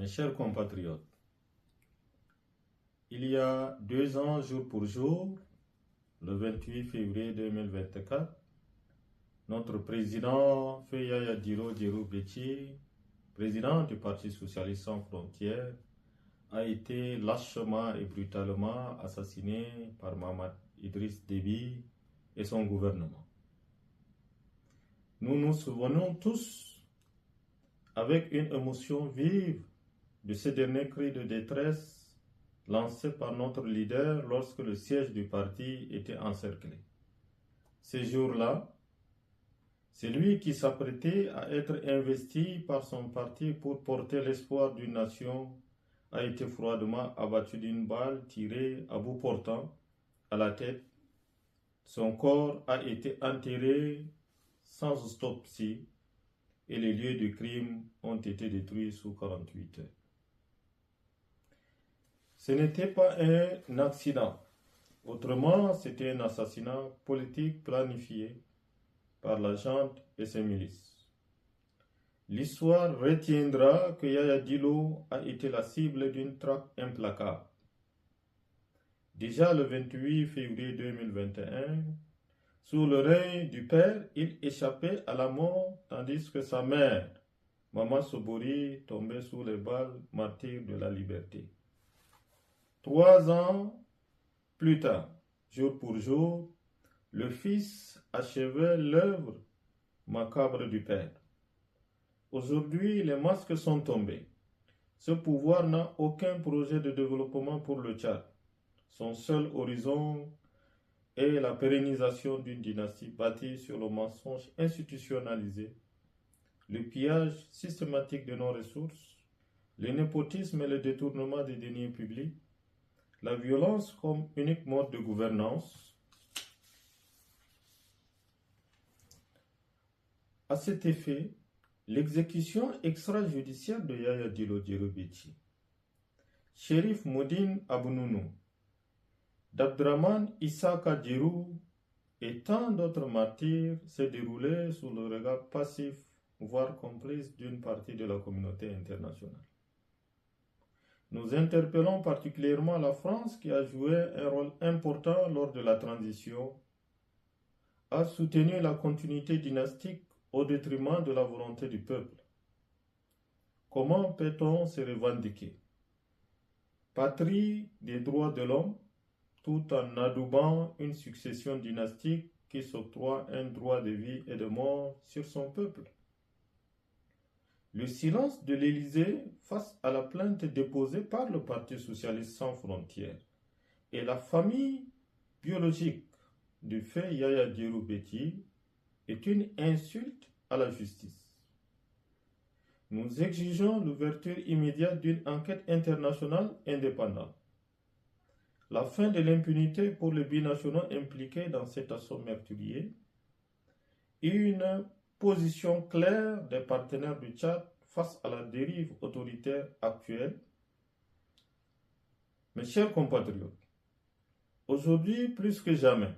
Mes chers compatriotes, il y a 2 ans, jour pour jour, le 28 février 2024, notre président, Feu Yaya Dilo Béthié, président du Parti Socialiste Sans Frontières, a été lâchement et brutalement assassiné par Mahamat Idriss Déby et son gouvernement. Nous nous souvenons tous, avec une émotion vive, de ce dernier cri de détresse lancé par notre leader lorsque le siège du parti était encerclé. Ce jour-là, c'est lui qui s'apprêtait à être investi par son parti pour porter l'espoir d'une nation a été froidement abattu d'une balle tirée à bout portant à la tête. Son corps a été enterré sans autopsie et les lieux du crime ont été détruits sous 48 heures. Ce n'était pas un accident. Autrement, c'était un assassinat politique planifié par la junte et ses milices. L'histoire retiendra que Yaya Dilo a été la cible d'une traque implacable. Déjà le 28 février 2021, sous le règne du père, il échappait à la mort tandis que sa mère, Maman Sobori, tombait sous les balles, martyre de la liberté. 3 ans plus tard, jour pour jour, le fils achevait l'œuvre macabre du père. Aujourd'hui, les masques sont tombés. Ce pouvoir n'a aucun projet de développement pour le Tchad. Son seul horizon est la pérennisation d'une dynastie bâtie sur le mensonge institutionnalisé, le pillage systématique de nos ressources, le népotisme et le détournement des deniers publics, la violence comme unique mode de gouvernance. À cet effet, l'exécution extrajudiciaire de Yaya Dilo Béthié, Chérif Moudine Abounounou, d'Abdraman Issaka Djerou et tant d'autres martyrs s'est déroulé sous le regard passif, voire complice d'une partie de la communauté internationale. Nous interpellons particulièrement la France qui a joué un rôle important lors de la transition, a soutenu la continuité dynastique au détriment de la volonté du peuple. Comment peut-on se revendiquer? Patrie des droits de l'homme, tout en adoubant une succession dynastique qui s'octroie un droit de vie et de mort sur son peuple. Le silence de l'Élysée face à la plainte déposée par le Parti Socialiste Sans Frontières et la famille biologique du fait Yaya Dilo Béthié est une insulte à la justice. Nous exigeons l'ouverture immédiate d'une enquête internationale indépendante, la fin de l'impunité pour les binationaux impliqués dans cet assaut meurtrier et une position claire des partenaires du Tchad face à la dérive autoritaire actuelle. Mes chers compatriotes, aujourd'hui plus que jamais,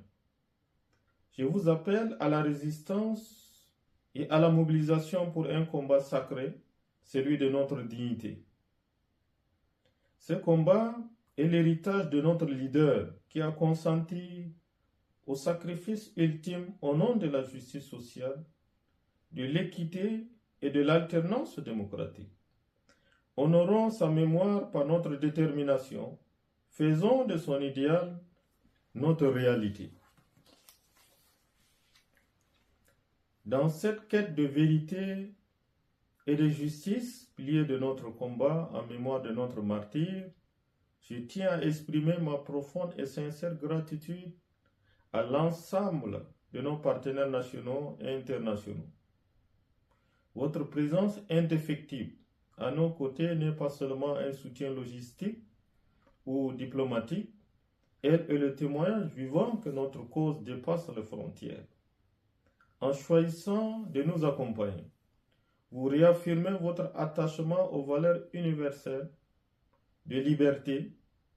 je vous appelle à la résistance et à la mobilisation pour un combat sacré, celui de notre dignité. Ce combat est l'héritage de notre leader qui a consenti au sacrifice ultime au nom de la justice sociale, de l'équité et de l'alternance démocratique. Honorons sa mémoire par notre détermination. Faisons de son idéal notre réalité. Dans cette quête de vérité et de justice, pilier de notre combat en mémoire de notre martyr, je tiens à exprimer ma profonde et sincère gratitude à l'ensemble de nos partenaires nationaux et internationaux. Votre présence indéfectible à nos côtés n'est pas seulement un soutien logistique ou diplomatique, elle est le témoignage vivant que notre cause dépasse les frontières. En choisissant de nous accompagner, vous réaffirmez votre attachement aux valeurs universelles de liberté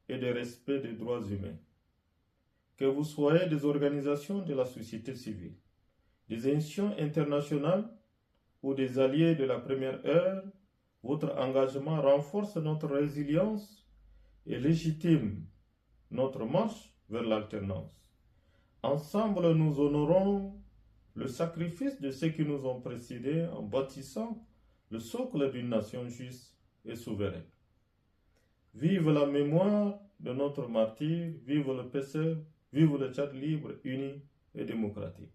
et de respect des droits humains. Que vous soyez des organisations de la société civile, des institutions internationales ou des alliés de la première heure, Votre engagement renforce notre résilience et légitime notre marche vers l'alternance. Ensemble, nous honorons le sacrifice de ceux qui nous ont précédés en bâtissant le socle d'une nation juste et souveraine. Vive la mémoire de notre martyr, vive le PSE, vive le Tchad libre, uni et démocratique.